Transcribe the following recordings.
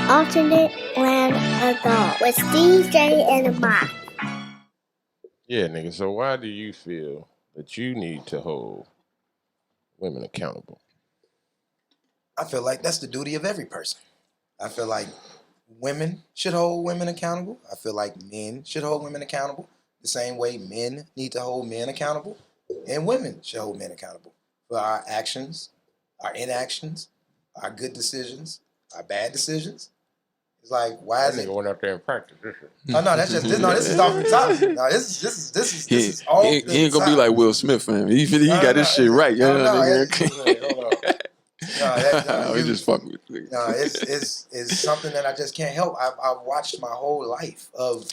Alternate Land Adult with DJ and Mike. Yeah, nigga. So why do you feel that you need to hold women accountable? I feel like that's the duty of every person. I feel like women should hold women accountable. I feel like men should hold women accountable. The same way men need to hold men accountable, and women should hold men accountable for our actions, our inactions, our good decisions, our bad decisions. It's like, why is it going out there and practice this shit? Oh no, that's just this. No, this is off the top. No, this is all. He ain't gonna be like Will Smith, fam. He got this shit right. No, We just fuck with you. No, it's something that I just can't help. I've watched my whole life of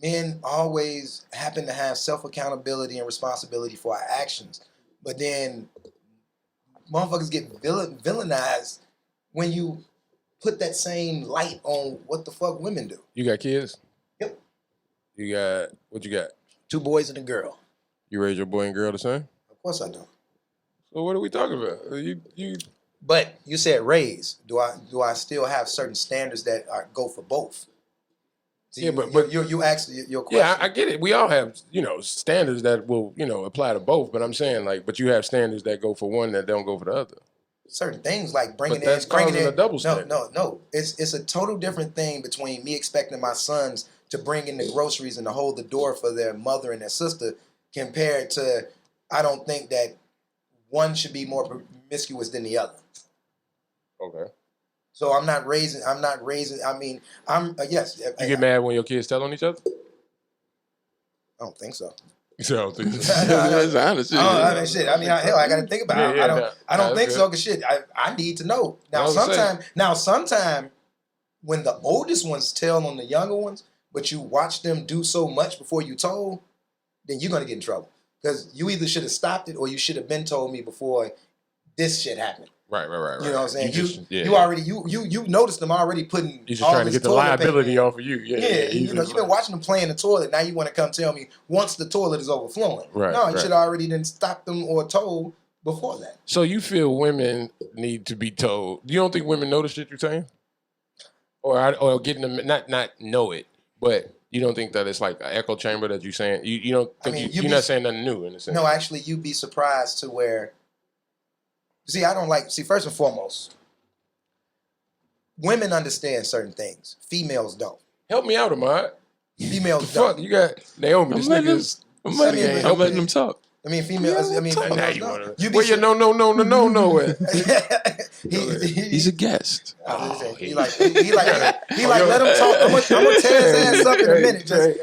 men always happen to have self accountability and responsibility for our actions, but then motherfuckers get villainized when you put that same light on what the fuck women do. You got kids? Yep. You got, what you got? 2 boys and a girl. You raise your boy and girl the same? Of course I do. So what are we talking about? You. But you said raise. Do I still have certain standards that go for both? So yeah, but you asked your question. Yeah, I get it. We all have, standards that will, apply to both. But I'm saying, but you have standards that go for one that don't go for the other. Certain things like bringing that's causing a double standard. No. It's a total different thing between me expecting my sons to bring in the groceries and to hold the door for their mother and their sister compared to I don't think that one should be more promiscuous than the other. Okay. So I'm not raising. I mean, yes. You get mad when your kids tell on each other? I don't think so. So I don't think so. That's honest. Shit. I mean, hell, I got to think about it. I don't think so. Cause shit, I need to know. Now, sometime when the oldest ones tell on the younger ones, but you watch them do so much before you told, then you're gonna get in trouble. Because you either should have stopped it or you should have been told me before this shit happened. Right. You know what I'm saying? You noticed them already putting. You're just trying to get the liability off of you. You've been watching them play in the toilet. Now you want to come tell me once the toilet is overflowing. Right. No, you should have already then stopped them or told before that. So you feel women need to be told? You don't think women know the shit you're saying, or getting them not know it, but you don't think that it's like an echo chamber that you're saying? You don't think you're not saying nothing new in a sense? No, actually, you'd be surprised to where. First and foremost, women understand certain things. Females don't. Help me out, Ahmad. Females don't. Fuck, you got Naomi. This nigga is. I'm letting them talk. I mean, females. Females don't. He's a guest. He let him talk. I'm gonna tear his ass up in a minute. Just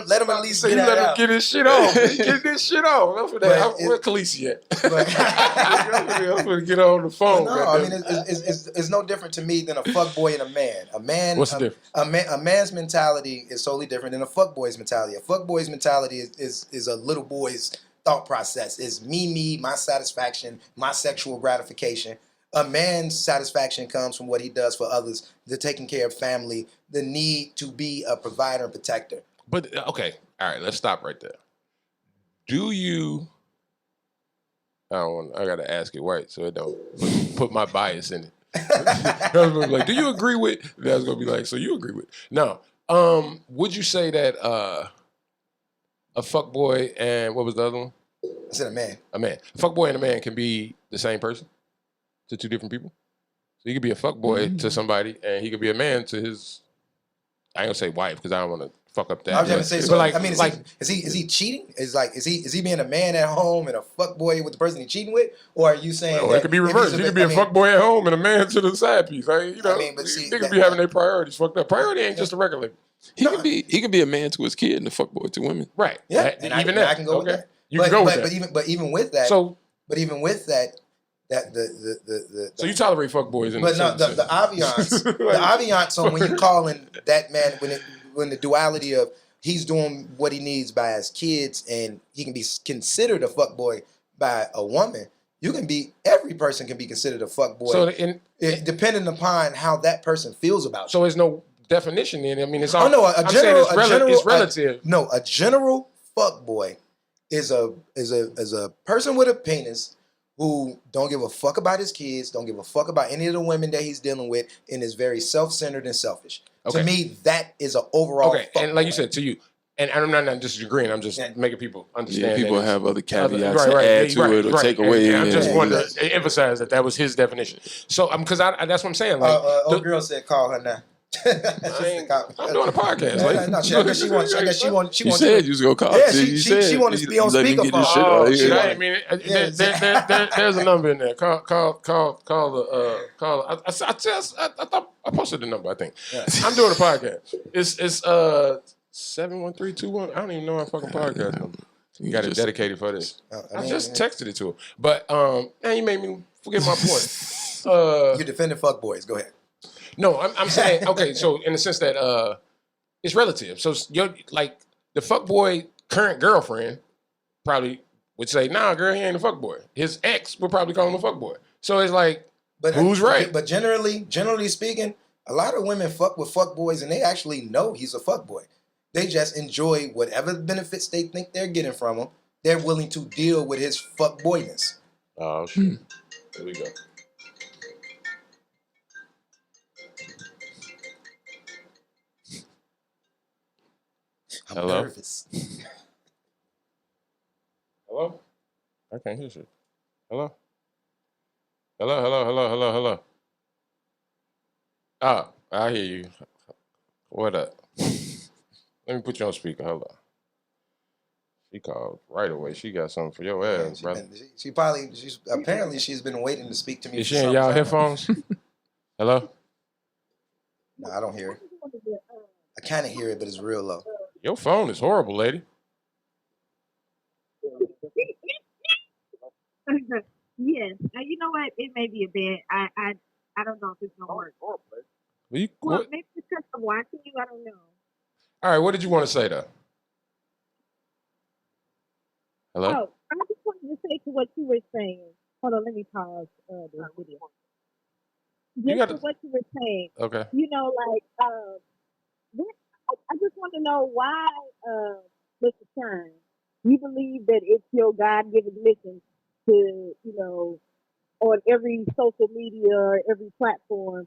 let him at least get let him out. get his shit off. Get this shit off. Where Khaleesi at? I'm gonna get on the phone. No, I mean it's no different to me than a fuckboy and a man. What's the difference? A man's mentality is totally different than a fuckboy's mentality. A fuckboy's mentality is a little boy's thought process. Is me, my satisfaction, my sexual gratification. A man's satisfaction comes from what he does for others, the taking care of family, the need to be a provider and protector. But, okay, all right, let's stop right there. Do you, I got to ask it right so it don't put my bias in it. I was gonna be like, do you agree with, I was going to be like, so you agree with, no. Would you say that a fuckboy and, what was the other one? I said a man. A man. A fuckboy and a man can be the same person to two different people? So you could be a fuckboy to somebody, and he could be a man to his, I ain't gonna say wife, because I don't want to fuck up that. I was gonna say, so like, I mean, is he cheating? Is he being a man at home and a fuckboy with the person he's cheating with, or are you saying that it could be reversed? You could be a fuckboy at home and a man to the side piece. But niggas be having their priorities fucked up. Priority ain't just a regular. He could be a man to his kid and a fuckboy to women. Right. Yeah, and I can go with that. You can go with that. But even with that. So you tolerate fuckboys, but no, the ambiance, the ambiance. So when you calling that man, when the duality of he's doing what he needs by his kids, and he can be considered a fuckboy by a woman, every person can be considered a fuckboy. So depending upon how that person feels about you. So there's no definition in it. I mean, it's all. Oh no, it's relative. A general fuckboy is a person with a penis who don't give a fuck about his kids, don't give a fuck about any of the women that he's dealing with, and is very self-centered and selfish. Okay. To me, that is an overall. Okay, and like you said, to you, and I'm not disagreeing. I'm just making people understand. Yeah, people that have other caveats right, to add to right, it or right. take away. And I just yeah. wanted to emphasize that was his definition. So, because that's what I'm saying. Like, old girl said, call her now. I'm doing a podcast. No, I guess she wants. You said you was gonna call. Yeah, she wanted to be on speakerphone. Oh, shit, yeah. I didn't mean it. There's a number in there. Call the. I thought I posted the number. I think I'm doing a podcast. It's 71321. I don't even know our fucking podcast number. You got it dedicated for this. I just texted it to her, but man, you made me forget my point. You defending fuckboys. Go ahead. No, I'm saying, okay, so in the sense that it's relative. So you're like the fuckboy current girlfriend probably would say, nah, girl, he ain't a fuckboy. His ex would probably call him a fuckboy. So it's like, who's right? But generally speaking, a lot of women fuck with fuckboys and they actually know he's a fuckboy. They just enjoy whatever benefits they think they're getting from him. They're willing to deal with his fuckboyness. Oh, shit. Here we go. I'm Hello? nervous. Hello? I can't hear shit. Hello? Hello? Ah, I hear you. What up? Let me put you on speaker. Hold on. She called right away. She got something for your ass, brother. She's been waiting to speak to me. Is she in y'all headphones? Hello? No, I don't hear it. I kind of hear it, but it's real low. Your phone is horrible, lady. Yes. You know what? It may be a bit. I don't know if it's gonna work. Well, maybe it's because I'm watching you. I don't know. All right, what did you want to say though? Hello? Oh, I just wanted to say to what you were saying. Hold on, let me pause the video. Just to what you were saying. Okay. You know, like I just want to know why, Mr. Kern, you believe that it's your God-given mission to, you know, on every social media or every platform,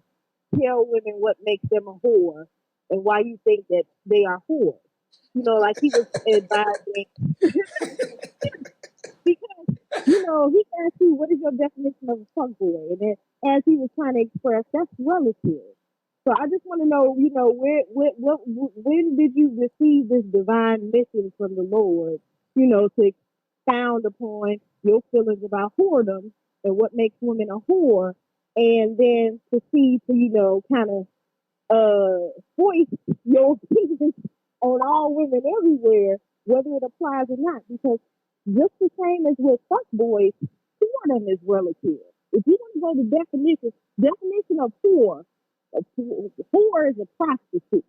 tell women what makes them a whore and why you think that they are whores. You know, like he was advising. Because, you know, he asked you, what is your definition of a fuckboy? And then as he was trying to express, that's relative. So I just want to know, you know, when did you receive this divine mission from the Lord, you know, to expound upon your feelings about whoredom and what makes women a whore, and then proceed to, you know, kind of voice your opinions on all women everywhere, whether it applies or not, because just the same as with fuckboys, whoredom is relative. If you want to go to definition of whore, a whore is a prostitute.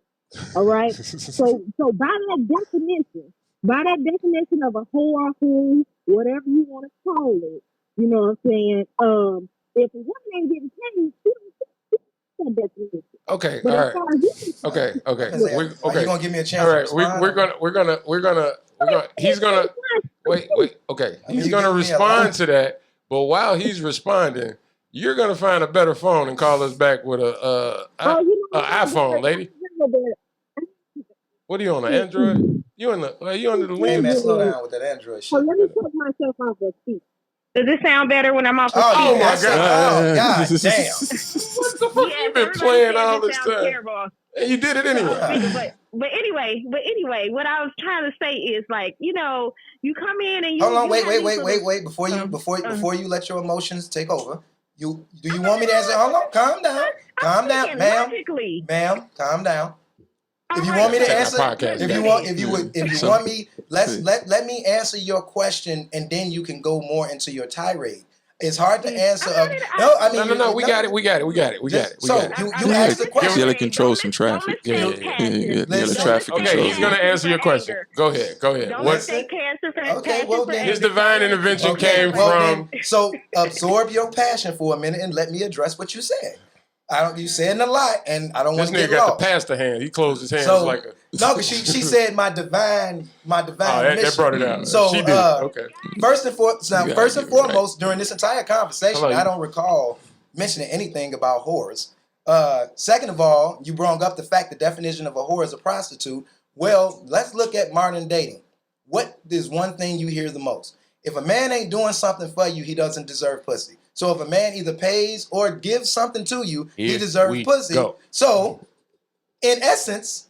All right. So by that definition of a whore, who, whatever you want to call it, you know what I'm saying? If a woman ain't getting paid, she don't fit that definition. Okay. But all right. Okay. Are you gonna give me a chance? All right. We're gonna. He's gonna. Wait. Okay. He's gonna respond to that. But while he's responding, you're gonna find a better phone and call us back with a iPhone, lady. What are you on, an Android? You under the Hey wing? man, slow down with that Android shit. So let me put myself off the seat. Does it sound better when I'm off the seat? Oh my God! Oh God damn! What the fuck you been playing all this time? Terrible. And you did it anyway. But anyway, what I was trying to say is, like, you know, you come in and you hold on, wait. Before you let your emotions take over, do you want me to answer? Hold on, calm down, ma'am, calm down. If you want me to answer, if you want me, let me answer your question, and then you can go more into your tirade. It's hard to answer. No. We got it. So you asked the question. You gotta control some traffic. Yeah. Traffic control. Okay, he's gonna answer your question. Go ahead. Okay, well then. His divine intervention came from. So absorb your passion for a minute and let me address what you said. You saying a lot, and I don't This want to nigga get got lost. the pastor hand. He closed his hands So like a. no, because she said my divine Oh, that mission. brought it out. So she did it. Okay. First and right. foremost, during this entire conversation, Hello. I don't recall mentioning anything about whores. Second of all, you brought up the fact the definition of a whore is a prostitute. Well, let's look at modern dating. What is one thing you hear the most? If a man ain't doing something for you, he doesn't deserve pussy. So if a man either pays or gives something to you, he Here deserves we pussy. go. So, in essence,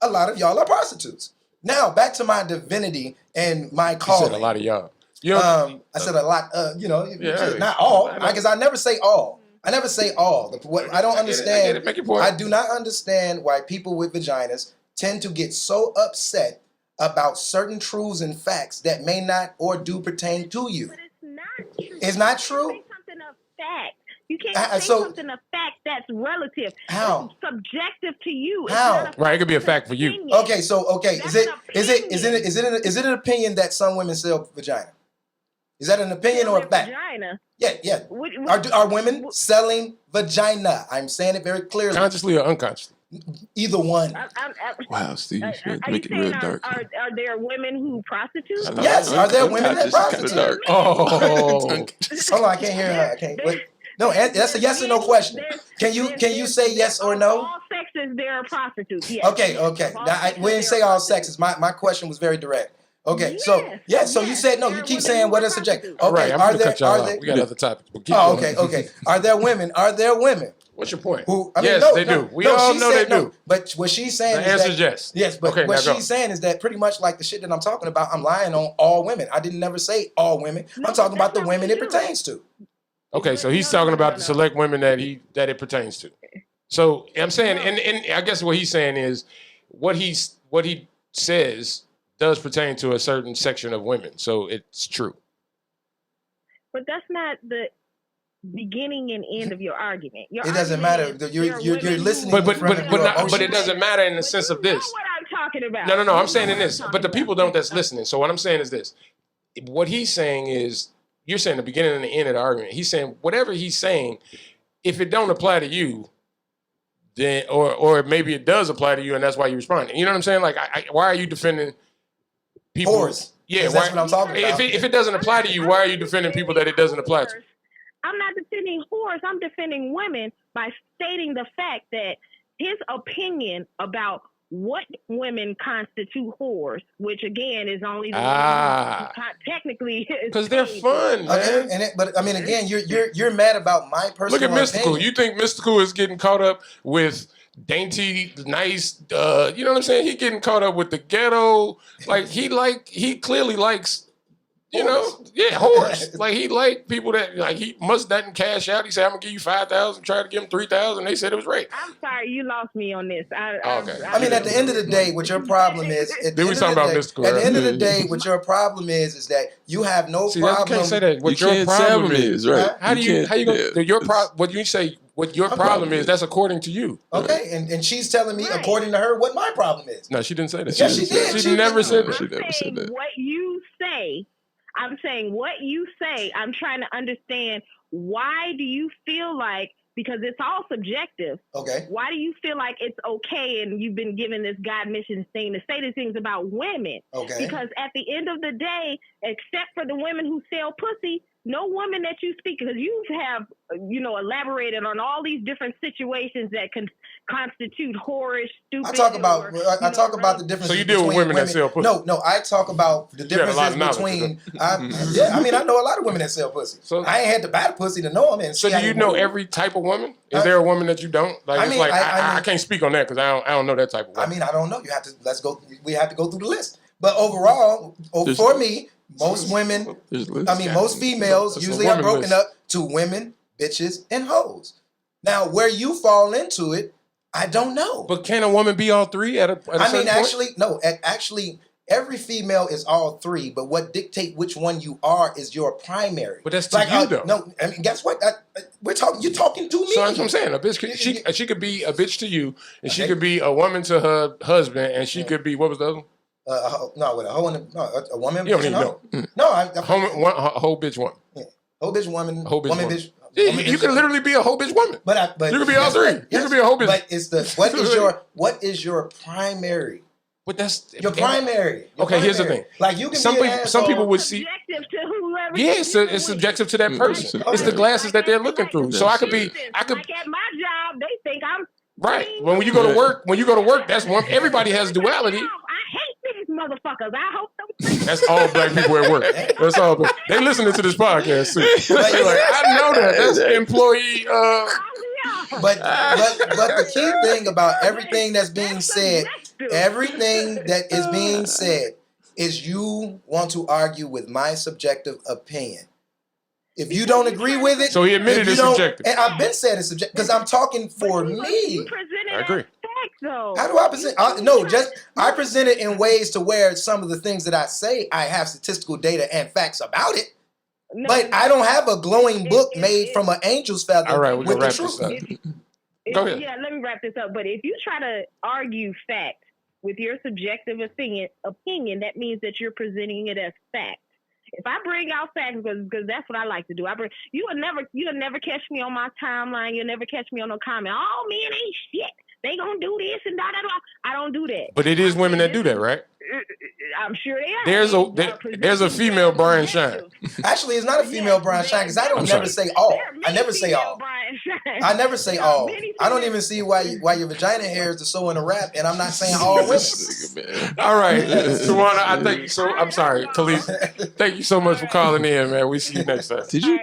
a lot of y'all are prostitutes. Now, back to my divinity and my You calling. said a lot of y'all. You know, I said a lot, Yeah, not all, I know. because I never say all. I never say all. What I don't I get it, understand, Make your point. I do not understand why people with vaginas tend to get so upset about certain truths and facts that may not or do pertain to you. But it's not true. It's not true? You can't say something of fact. You can't say So- something of fact that's relative. How? It's subjective to you. How? It's not a Right, it could be a fact for you. opinion. Okay, That's is it an opinion that some women sell vagina? Is that an opinion or a fact? Vagina. Yeah. What- Are women selling vagina? I'm saying it very clearly. Consciously or unconsciously? Either one. Wow, Steve, you should Are you make it saying real dark. are there women who prostitute? I know. Yes, are there women that Unconscious is kinda prostitute? Oh. Hold on, I can't hear her. I can't. Wait. No, that's a yes or no question. Can you say yes or no? All sexes, there are prostitutes. Yes. Okay. All Now, sexes, we didn't there say are all prostitutes. sexes. My question was very direct. Okay, Yes, so you said no. You there keep are saying women what who is are subjective. prostitutes. Okay, Right, I'm are gonna there? cut y'all Are out. there? We got other topics. But keep Oh, going. okay. Are there women? What's your point? Who? Yes, they do. We all she know said they do. no. But what she's saying The is answer that is yes. yes, but Okay, what now go. she's saying is that pretty much like the shit that I'm talking about, I'm lying on all women. I didn't never say all women. No, I'm talking but about the that's women not it what you pertains to. Okay, so he's No, talking no, about no, the no. select women that it pertains to. So I'm saying, and I guess what he's saying is what he says does pertain to a certain section of women. So it's true. But that's not the beginning and end of your argument. Your It doesn't argument matter. is You're there are women listening who- But in front of your but it emotions. doesn't matter in the But sense you of this. know what I'm talking about. No. You I'm know saying in what this, I'm but the talking people about. don't that's listening. So what I'm saying is this: what he's saying is, you're saying the beginning and the end of the argument. He's saying whatever he's saying, if it don't apply to you, then or maybe it does apply to you, and that's why you respond. You know what I'm saying? Like, why are you defending people? Whores. Yeah, 'Cause that's what I'm talking about. If it doesn't apply to you, why are you defending people that it doesn't apply to? I'm not defending whores. I'm defending women by stating the fact that his opinion about what women constitute whores, which again is only the Ah. one who technically Because they're fun, Okay, man. but I mean, again, you're mad about my personal Look at Mystical. opinion. You think Mystical is getting caught up with dainty, nice, you know what I'm saying? He getting caught up with the ghetto. Like, he clearly likes, you know, whores. Like, he like people that, like, he must doesn't cash out. He said, I'm going to give you 5,000, try to give him 3,000. They said it was rape. I'm sorry, you lost me on this. Okay. I mean, at the end of the day, what your problem is, Then we talking about Mystical, At the right? end of the day, what your problem is that you have no See, that, you problem. can't say that. What You your can't say problem them is, right? How do you can't- gonna yeah, your it's- what you say? What your My problem problem is? is- That's according to you. Okay, and she's telling me, Right. according to her, what my problem is. No, she didn't say that. Yes, she did. She She never did. said She that. I'm never said saying that. what you say. I'm saying what you say. I'm trying to understand why do you feel like, because it's all subjective, Okay. why do you feel like it's okay and you've been given this God mission thing to say the things about women? Okay. Because at the end of the day, except for the women who sell pussy, no woman that you speak, because you have, elaborated on all these different situations that can constitute whorish, stupid. I talk about or, the difference. So you deal with women that sell pussy? No, I talk about the You have a lot differences of knowledge, between. I mean, I know a lot of women that sell pussy. So- I ain't had to buy the pussy to know them. And So see how do you they know move. every type of woman? Is there a woman that you don't? Like, I it's mean, like I I mean- can't speak on that because I don't know that type of I woman. mean, I don't know. We have to go through the list. But overall, for me, most women, There's a list. I mean, most females It's a usually are woman broken list. up to women, bitches, and hoes. Now, where you fall into it, I don't know. But can a woman be all three at a I certain mean, point? actually, every female is all three, but what dictate which one you are is your primary. But that's to you, though. No, I mean, guess what? You're talking to me. So that's what I'm saying. A bitch, she could be a bitch to you, and she Okay. could be a woman to her husband, and she could be, what was the other one? With a hoe and a woman. You don't bitch, even no. know. No, A whole bitch woman. whole bitch woman, Whole bitch woman woman. bitch. Yeah, you can literally be a whole bitch woman. But you can be all three. You can be a whole bitch. But it's what is your primary? But that's Your primary. Okay, here's the thing. Like you can some people would see. Subjective to whoever. Yeah, it's subjective to that person. It's the glasses that they're looking through. So I could. Like at my job, they think I'm right. When you go to work, that's one. Everybody has duality. I hate these motherfuckers. I hope them. That's all black people at work. That's all. They listening to this podcast too. Like, I know that. That's employee. But the key thing about everything that's being said, everything that is being said, is you want to argue with my subjective opinion. If you don't agree with it, so he admitted it's subjective. And I've been saying it's subjective because I'm talking for me. I agree. How do I present? I present it in ways to where some of the things that I say, I have statistical data and facts about it. But I don't have a glowing book made from an angel's feather. All right, we with can the wrap this truth. up. Go ahead. Yeah, let me wrap this up. But if you try to argue fact with your subjective opinion, that means that you're presenting it as fact. If I bring out facts, because that's what I like to do, you'll never catch me on my timeline. You'll never catch me on no comment. Oh, men ain't shit. They gonna do this and da da da. I don't do that. But it is women that do that, right? I'm sure they are. There's a female Brian Shine. Actually, it's not a female Brian Shine because I don't never say all. I never say all. I never say all. I don't even see why your vagina hairs are so in a wrap, and I'm not saying all women. All right, Tawana, I thank so. I'm sorry, Talise. Thank you so much for calling in, man. We see you next time. Did you?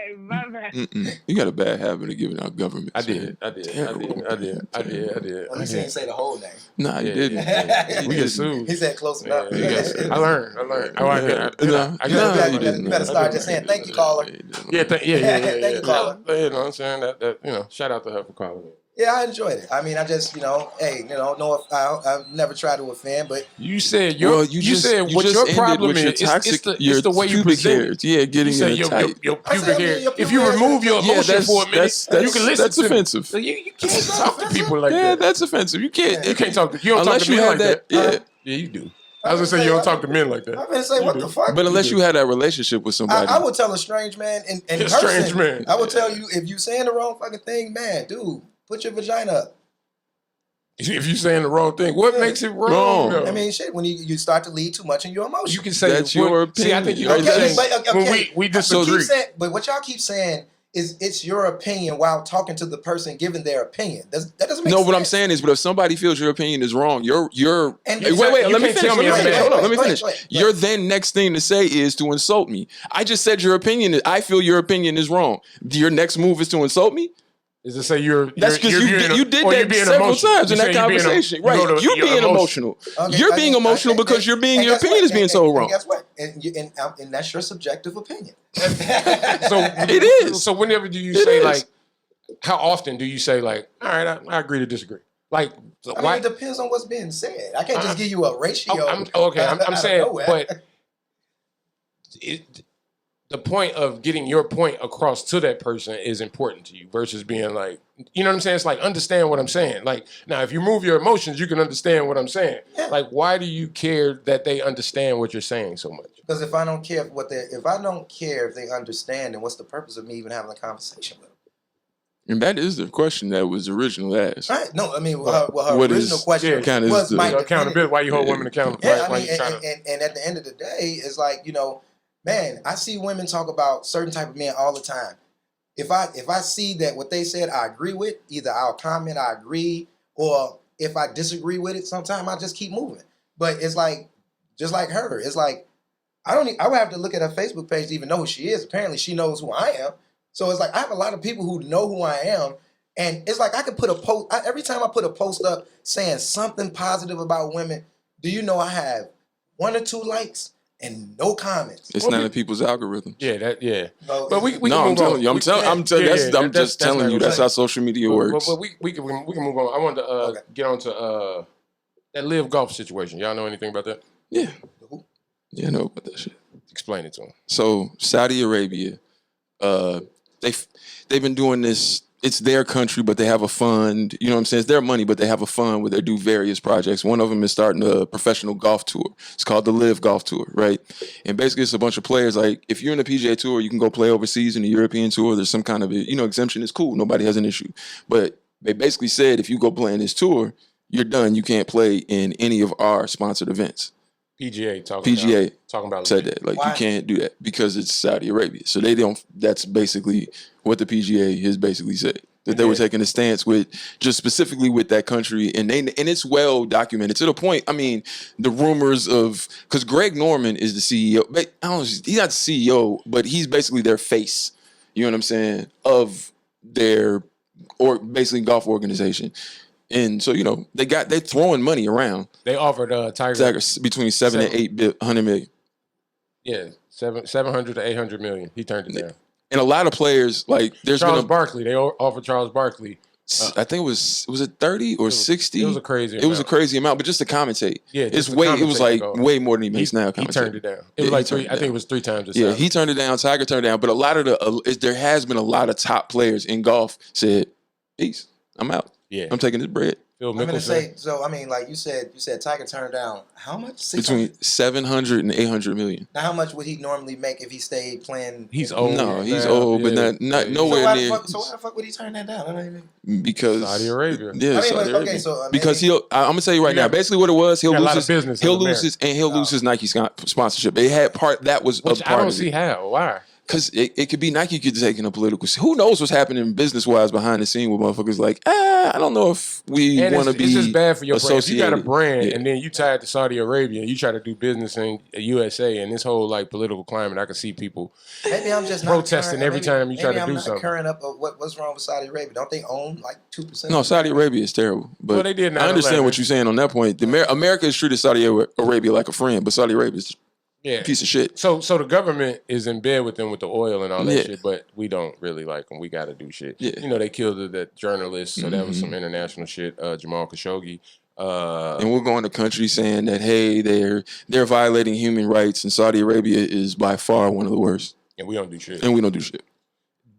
You got a bad habit of giving out government. I did. Well, he didn't say the whole name. Nah, you didn't. We get sued. He said close enough. I learned. You better start just saying thank you, caller. Yeah. Thank you, caller. You know what I'm saying? That shout out to her for calling in. Yeah, I enjoyed it. I mean, I just, I've never tried to offend, but you said what your problem is. It's the way you present it. Yeah, getting in a tight. Your pubic hair. If you remove your emotion for a minute, you can listen. That's offensive. So you can't talk to people like that. Yeah, that's offensive. You can't. You can't talk to. You don't talk to me like that. Yeah, you do. I was gonna say you don't talk to men like that. I'm gonna say what the fuck. But unless you had that relationship with somebody, I would tell a strange man in person. Strange man. I would tell you if you saying the wrong fucking thing, man, dude, put your vagina up. If you saying the wrong thing, what makes it wrong? I mean, shit. When you start to lead too much in your emotions, you can say that's your opinion. See, I think you okay. We disagree. But what y'all keep saying is it's your opinion while talking to the person giving their opinion. That doesn't make sense. No, what I'm saying is, but if somebody feels your opinion is wrong, you're wait, let me finish. Hold on, let me finish. Your then next thing to say is to insult me. I just said your opinion. I feel your opinion is wrong. Your next move is to insult me? Is to say that's because you did that several times in that conversation. Right. You're being emotional. Okay, you're being emotional because your opinion is being so wrong. And guess what? And that's your subjective opinion. So it is. So whenever do you say like, how often do you say like, all right, I agree to disagree? Like, I mean, it depends on what's being said. I can't just give you a ratio. I'm saying, but the point of getting your point across to that person is important to you versus being like, you know what I'm saying? It's like, understand what I'm saying. Like, now, if you move your emotions, you can understand what I'm saying. Yeah. Like, why do you care that they understand what you're saying so much? Because if I don't care if they understand, then what's the purpose of me even having a conversation with them? And that is the question that was originally asked. Right? No, I mean, her original question was accountability. Why you hold women accountable? Yeah, and at the end of the day, it's like, man, I see women talk about certain type of men all the time. If I see that what they said I agree with, either I'll comment I agree, or if I disagree with it, sometimes I just keep moving. But it's like, just like her, it's like I would have to look at her Facebook page to even know who she is. Apparently, she knows who I am. So it's like I have a lot of people who know who I am, and it's like I could put a post every time I put a post up saying something positive about women. Do you know I have 1 or 2 likes? And no comments. It's not in people's algorithm. Yeah. No, but we no, I'm telling you. I'm just telling you. That's how social media works. But we can move on. I wanted to get on to that live golf situation. Y'all know anything about that? Yeah. Yeah, I know about that shit. Explain it to them. So Saudi Arabia, they've been doing this it's their country, but they have a fund. You know what I'm saying? It's their money, but they have a fund where they do various projects. One of them is starting a professional golf tour. It's called the Live Golf Tour, right? And basically, it's a bunch of players. Like, if you're in the PGA Tour, you can go play overseas in the European Tour. There's some kind of, exemption. It's cool. Nobody has an issue. But they basically said, if you go play in this tour, you're done. You can't play in any of our sponsored events. PGA talking about said that. Like, why? you can't do that because it's Saudi Arabia. So they don't, that's basically what the PGA has basically said. That they were taking a stance with, just specifically with that country. And it's well documented to the point, I mean, the rumors of, because Greg Norman is the CEO. But I don't know, he's not the CEO, but he's basically their face, you know what I'm saying, of their, or basically golf organization. And so, they're throwing money around. They offered Tiger between 7 and 800 million. Yeah, 700 to 800 million. He turned it down. And a lot of players, like, there's Charles Barkley. They offered Charles Barkley. I think it was it 30 or 60? It was a crazy amount. It was a crazy amount, but just to commentate. Yeah, it was like way more than he makes now. He turned it down. It was like three. I think it was 3 times the salary. He turned it down. Tiger turned it down. But a lot of there has been a lot of top players in golf said, peace, I'm out. Yeah. I'm taking this bread. I'm gonna say, so I mean, like you said Tiger turned down how much? Between 700 and 800 million. Now, how much would he normally make if he stayed playing? He's old. No, he's old, but not nowhere near. So why the fuck would he turn that down? I don't even. Because Saudi Arabia. Yeah, Saudi Arabia. So because I'm gonna tell you right now. Basically, what it was, he'll lose his Nike sponsorship. They had that was Which a part. I don't see how. Why? Because it could be Nike could take in a political. Who knows what's happening business wise behind the scene with motherfuckers like, I don't know if we want to be. It's just bad for your brand. If you got a brand Yeah. and then you tied to Saudi Arabia and you try to do business in USA and this whole like political climate, I can see people maybe I'm just protesting not every time you try to do something. Current up of what's wrong with Saudi Arabia? Don't they own like 2%? No, Saudi Arabia is terrible. But Well, they did I understand what you're saying on that point. America has treated Saudi Arabia like a friend, but Saudi Arabia is a piece of shit. So the government is in bed with them with the oil and all that shit, but we don't really like them. We got to do shit. Yeah. They killed that journalist, so that was some international shit. Jamal Khashoggi. And we're going to countries saying that, hey, they're violating human rights, and Saudi Arabia is by far one of the worst. And we don't do shit.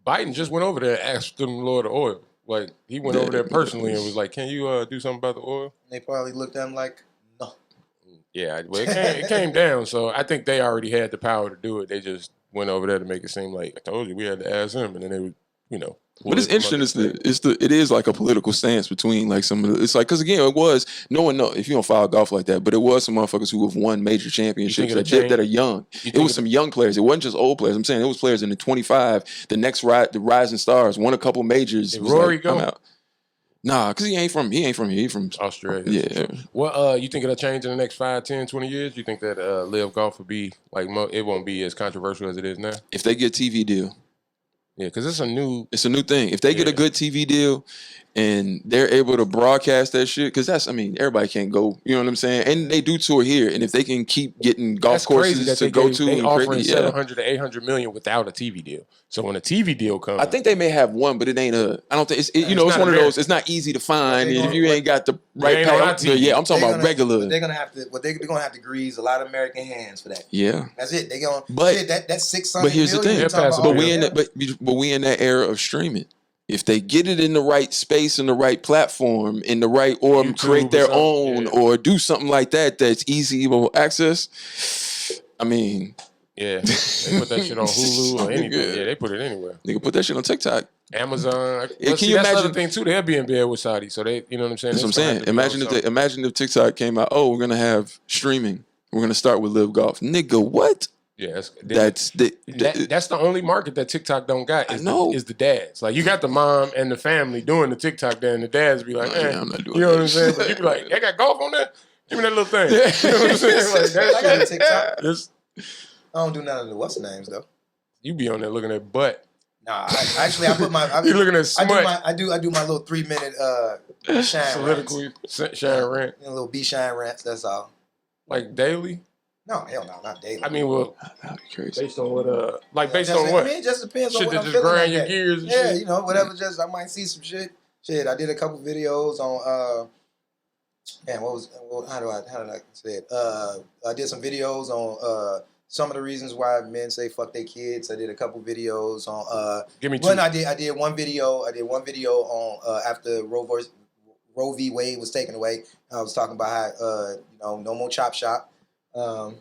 Biden just went over there and asked them to lower the oil. Like, he went over there personally and was like, can you do something about the oil? They probably looked at him like, no. Yeah, well, it came down, so I think they already had the power to do it. They just went over there to make it seem like, I told you, we had to ask him, and then they would, But it's interesting. It is like a political stance between like some of the. It's like, because again, it was no one know if you don't follow golf like that, but it was some motherfuckers who have won major championships that are young. It was some young players. It wasn't just old players. I'm saying it was players in the 25, the rising stars, won a couple majors. Did Rory go? I'm out. Nah, because he ain't from here. He from Australia. Yeah. Well, you think it'll change in the next 5, 10, 20 years? You think that Live Golf will be like it won't be as controversial as it is now? If they get TV deal. Yeah, because it's a new thing. If they get a good TV deal and they're able to broadcast that shit, because everybody can't go, you know what I'm saying? And they do tour here, and if they can keep getting golf courses to go to, they offering 700 to 800 million without a TV deal. So when a TV deal comes, I think they may have one, but it ain't I don't think it's one of those. It's not easy to find if you ain't got the right pack. Yeah, I'm talking about regular. They're gonna have to grease a lot of American hands for that. Yeah, that's it. They're gonna. But that's 600. But here's the thing. But we in that era of streaming. If they get it in the right space, in the right platform, in the right, or YouTube create their own, or do something like that that's easy to access. Yeah, they put that shit on Hulu or anything. Yeah, they put it anywhere. They can put that shit on TikTok, Amazon. Can you imagine? That's the thing too. They'll be in bed with Saudi, so they, you know what I'm saying. That's what I'm saying. Imagine if TikTok came out. Oh, we're gonna have streaming. We're gonna start with Live Golf, nigga. What? Yeah, that's the only market that TikTok don't got. Is the dads. Like, you got the mom and the family doing the TikTok there, and the dads be like, I'm not doing you know what I'm saying? But you be like, they got golf on there? Give me that little thing. You know what I'm saying? Like, I got a TikTok. I don't do none of the what's names though. You be on there looking at butt. Nah, I put my. You looking at smut. I do my little 3-minute shine soliloquy, shine rant. A little shine rants. That's all. Like daily. No, hell no, not daily. I mean, well, based on what, based on what? It just depends on shit what that I'm just feeling. grind your gears. And shit. Whatever. Just I might see some shit. Shit, I did a couple videos on. How did I say it? I did some videos on some of the reasons why men say fuck their kids. I did a couple videos on. Give me two. One, I did one video. I did one video on after Roe v. Wade was taken away. I was talking about how no more chop shop.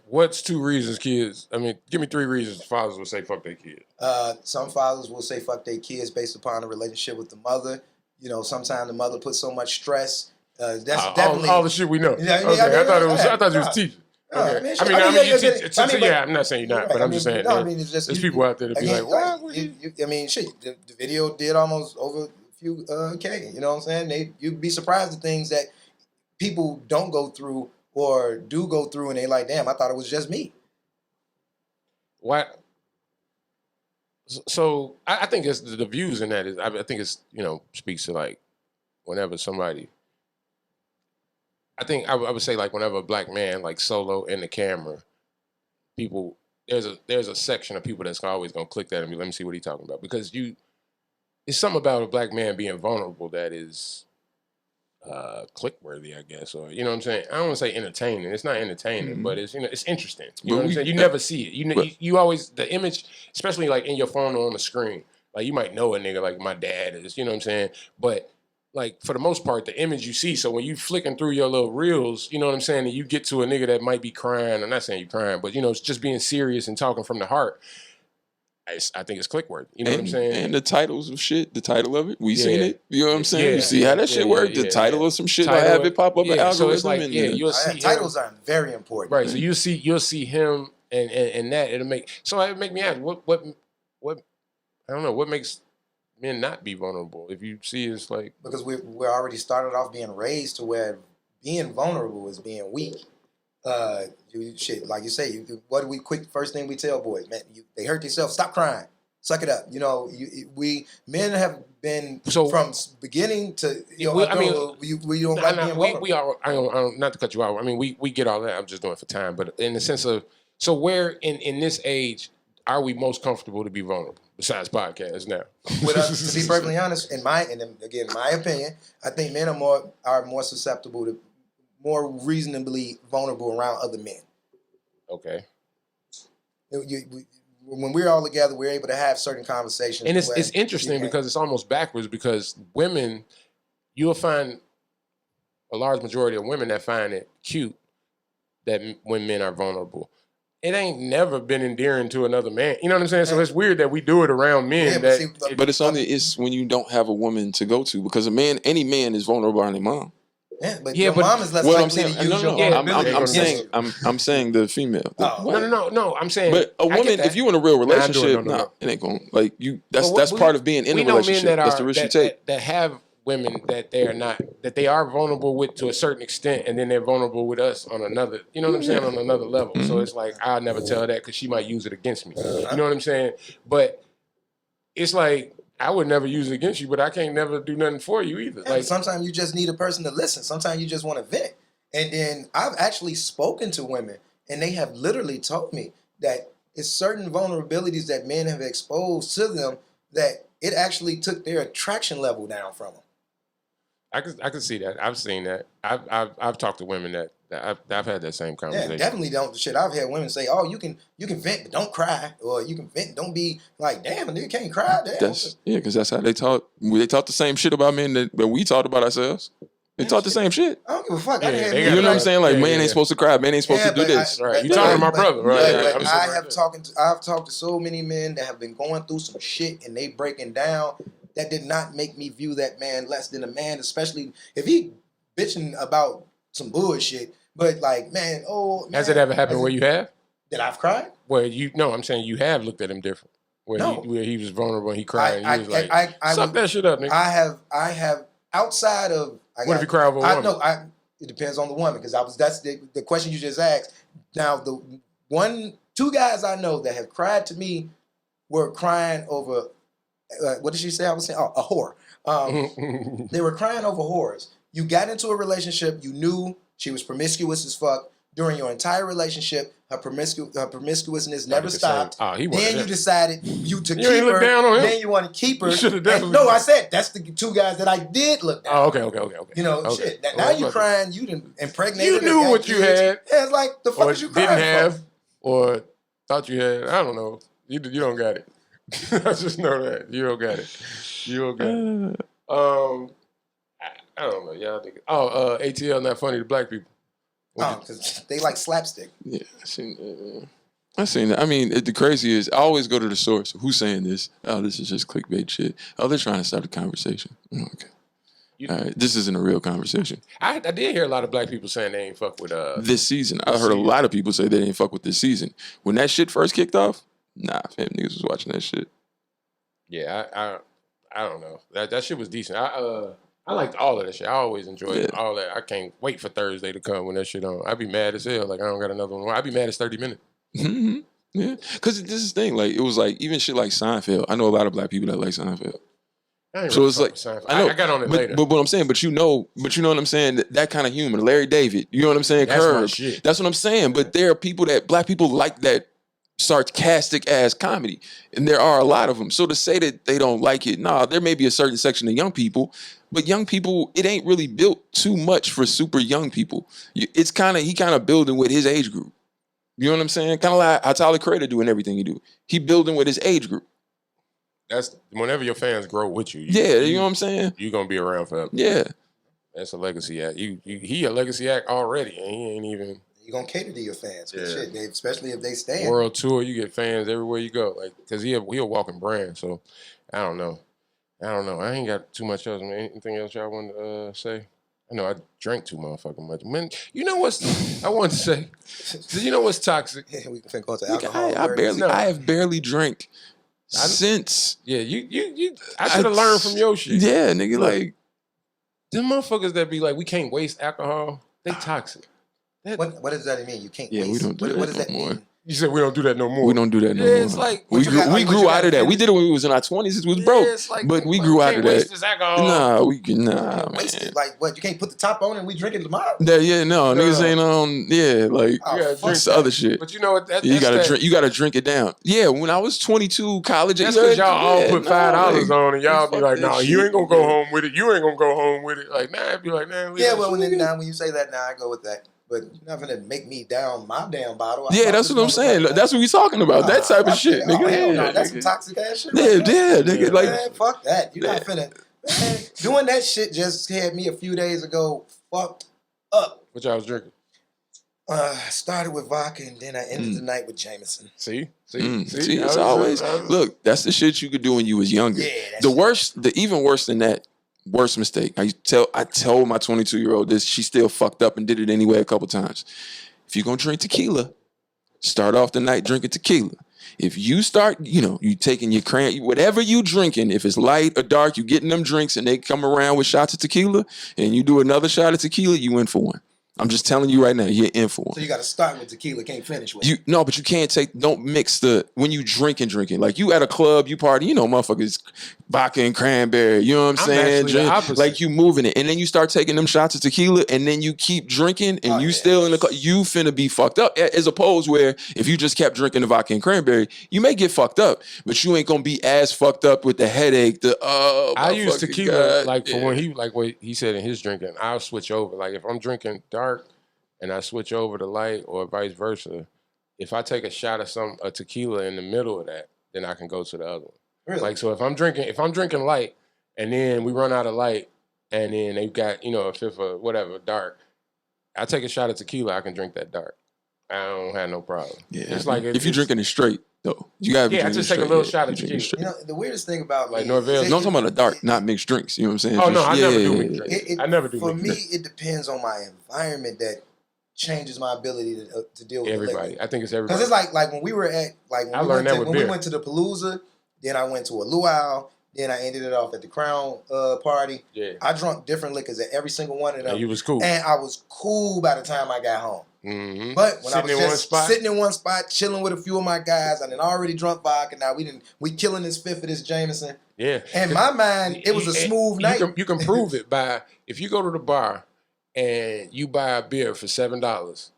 What's 2 reasons kids? I mean, give me 3 reasons fathers will say fuck their kids. Some fathers will say fuck their kids based upon a relationship with the mother. Sometimes the mother puts so much stress. That's definitely all the shit we know. Yeah, okay, I thought you was teaching. Okay. Man, I mean, you teach. Yeah, I'm not saying you're not, but I'm just saying. It's just there's people out there that be like, "What?" The video did almost over a few K. You know what I'm saying? You'd be surprised at things that people don't go through or do go through, and they like, damn, I thought it was just me. Why? So I think it's the views in that is. I think it's speaks to like whenever somebody. I think I would say like whenever a black man like solo in the camera, people there's a section of people that's always gonna click that and be let me see what he's talking about because it's something about a black man being vulnerable that is click worthy, I guess, or you know what I'm saying. I don't want to say entertaining. It's not entertaining, but it's it's interesting. You know what I'm saying. You never see it. You always the image, especially like in your phone or on the screen. Like you might know a nigga like my dad is. You know what I'm saying, but. Like, for the most part, the image you see, so when you flicking through your little reels, you know what I'm saying, and you get to a nigga that might be crying, I'm not saying you crying, but, it's just being serious and talking from the heart, I think it's click worthy. You know what I'm saying? And the titles of shit, the title of it, we seen it. You know what I'm saying? You see how that shit worked? The title of some shit, I have it pop up an algorithm. So it's like, you'll see titles are very important. Right, so you'll see him and that, it'll make me ask, what, I don't know, what makes men not be vulnerable? If you see it's like because we're already started off being raised to where being vulnerable is being weak. Like you say, what do we first thing we tell boys, man, they hurt themselves, stop crying, suck it up. We men have been from beginning to we don't like being vulnerable. We are. I don't not to cut you out. I mean, we get all that. I'm just doing it for time, but in the sense of so where in this age are we most comfortable to be vulnerable? Besides podcasts now. To be perfectly honest, in my opinion, I think men are more susceptible to more reasonably vulnerable around other men. Okay. When we're all together, we're able to have certain conversations. And it's interesting because it's almost backwards because women, you'll find a large majority of women that find it cute that when men are vulnerable. It ain't never been endearing to another man. You know what I'm saying? So it's weird that we do it around men. But it's when you don't have a woman to go to because any man is vulnerable around their mom. Yeah, but your mom is less likely to use your vulnerability. I'm saying the female. No. I'm saying. But a woman, if you in a real relationship, it ain't going like you. That's part of being in a relationship. That's the risk you take. That have women that they are vulnerable with to a certain extent, and then they're vulnerable with us on another. You know what I'm saying? On another level. So it's like I'll never tell that because she might use it against me. You know what I'm saying? But it's like. I would never use it against you, but I can't never do nothing for you either. Yeah, like sometimes you just need a person to listen. Sometimes you just want to vent. And then I've actually spoken to women, and they have literally told me that it's certain vulnerabilities that men have exposed to them that it actually took their attraction level down from them. I can see that. I've seen that. I've talked to women that I've had that same conversation. Yeah, definitely don't. Shit, I've had women say, "Oh, you can vent, but don't cry," or "You can vent, don't be like, damn, a nigga can't cry." Damn. Because that's how they taught. They taught the same shit about men that we taught about ourselves. They taught the same shit. I don't give a fuck. You know what I'm saying? Like, man ain't supposed to cry. Man ain't supposed to do this. Right? You talking to my brother, right? I've talked to so many men that have been going through some shit, and they breaking down. That did not make me view that man less than a man, especially if he bitching about some bullshit. But like, man, has it ever happened where you have? That I've cried? Where I'm saying you have looked at him different. Where he was vulnerable and he cried and you was like, suck that shit up, nigga. I have outside of. What if you cry over a woman? No, it depends on the woman because that's the question you just asked. Now the 2 guys I know that have cried to me were crying over. What did she say? I was saying, a whore. They were crying over whores. You got into a relationship. You knew she was promiscuous as fuck. During your entire relationship, her promiscuousness never stopped. Then you decided to keep her. Down on him. Then you want to keep her. You should have definitely. No, I said that's the 2 guys that I did look down. Oh, okay. Shit. Now you crying. You done impregnated. You knew what you had. Yeah, it's like the fuck is you crying didn't have, for? or Thought you had. I don't know. You don't got it. I just know that you don't got it. You don't got it. I don't know. Y'all think. ATL not funny to black people. Because they like slapstick. Yeah, I seen that. I mean, the crazy is, I always go to the source. Who's saying this? Oh, this is just clickbait shit. Oh, they're trying to start a conversation. Okay. All right, this isn't a real conversation. I did hear a lot of black people saying they ain't fuck with this season. I heard a lot of people say they didn't fuck with this season. When that shit first kicked off, nah, fam, niggas was watching that shit. Yeah, I don't know. That shit was decent. I liked all of that shit. I always enjoyed all that. I can't wait for Thursday to come when that shit on. I'd be mad as hell. Like, I don't got another one. I'd be mad as 30 minutes. Mm-hmm. Yeah, because this is the thing. Like, it was like, even shit like Seinfeld. I know a lot of black people that like Seinfeld. So it's like, I know. I got on it later. But what I'm saying, but you know what I'm saying? That kind of humor, Larry David, you know what I'm saying? That's Curb. my shit. That's what I'm saying. But there are people black people like that sarcastic ass comedy, and there are a lot of them. So to say that they don't like it, nah, there may be a certain section of young people, but young people, it ain't really built too much for super young people. He kind of building with his age group. You know what I'm saying? Kind of like how Tyler Creator doing everything he do. He building with his age group. That's whenever your fans grow with you. You know what I'm saying? You're gonna be around forever. Yeah, that's a legacy act. He a legacy act already, and he ain't even. You're gonna cater to your fans, shit, especially if they stand. World tour, you get fans everywhere you go, like because he a walking brand. So I don't know. I ain't got too much else. Anything else y'all want to say? I know I drank too motherfucking much. Man, you know what's I want to say? You know what's toxic? Yeah, we can go to alcohol. I have barely drank since. Yeah, you. I should have learned from your shit. Yeah, nigga, like them motherfuckers that be like, we can't waste alcohol. They toxic. What does that mean? You can't waste. We don't do that what does no that more. mean? You said we don't do that no more. We don't do that no more. It's like we grew out of that. We did it when we was in our 20s. It was broke, but we grew out of that. This alcohol. Nah, waste man. it. Like what? You can't put the top on and we drink it tomorrow. Niggas ain't on. Yeah, like that's the other shit. But you know what? You gotta drink. You gotta drink it down. Yeah, when I was 22, college. That's because y'all all put $5 on, and y'all be like, "No, you ain't gonna go home with it. You ain't gonna go home with it." Like, nah, I'd be like, "Nah." Yeah, well, when you say that, I go with that. But you're not gonna make me down my damn bottle. That's what I'm saying. That's what we talking about. That type of shit, nigga. Hell no, that's some toxic ass shit. Nigga. Like, man, fuck that. You're not finna. Man, doing that shit just had me a few days ago fucked up. What y'all was drinking? Started with vodka and then I ended the night with Jameson. See, it's always look. That's the shit you could do when you was younger. Yeah, the even worse than that. Worst mistake. I told my 22-year-old this. She still fucked up and did it anyway a couple times. If you're gonna drink tequila, start off the night drinking tequila. If you start, you taking your whatever you drinking, if it's light or dark, you getting them drinks and they come around with shots of tequila and you do another shot of tequila, you in for one. I'm just telling you right now, you're in for one. So you got to start with tequila, can't finish with it. No, but you can't don't mix when you drinking. Like you at a club, you party, motherfuckers, vodka and cranberry, you know what I'm saying? Like you moving it. And then you start taking them shots of tequila and then you keep drinking and still in the club, you finna be fucked up. As opposed where if you just kept drinking the vodka and cranberry, you may get fucked up, but you ain't gonna be as fucked up with the headache, I use tequila for when what he said in his drinking, I'll switch over. Like if I'm drinking dark and I switch over to light or vice versa, if I take a shot of a tequila in the middle of that, then I can go to the other one. Really? Like so if I'm drinking light and then we run out of light and then they've got, a fifth of whatever, dark, I take a shot of tequila, I can drink that dark. I don't have no problem. Yeah. It's like if you're drinking it straight, though. You gotta be I just take a little shot of tequila. The weirdest thing about like Norvell. No, I'm talking about the dark, not mixed drinks. You know what I'm saying? Oh, no, I never do mixed drinks. I never do for mixed drinks. For me, it depends on my environment that changes my ability to deal with everybody. I think it's everybody. Because it's like when we were at when we went to the Palooza, then I went to a luau, then I ended it off at the Crown party. Yeah. I drunk different liquors at every single one of them. And you was cool. And I was cool by the time I got home. Mm-hmm. But when I was just sitting in one spot, chilling with a few of my guys, I already drunk vodka. Now we killing this fifth of this Jameson. Yeah. In my mind, it was a smooth night. You can prove it by if you go to the bar and you buy a beer for $7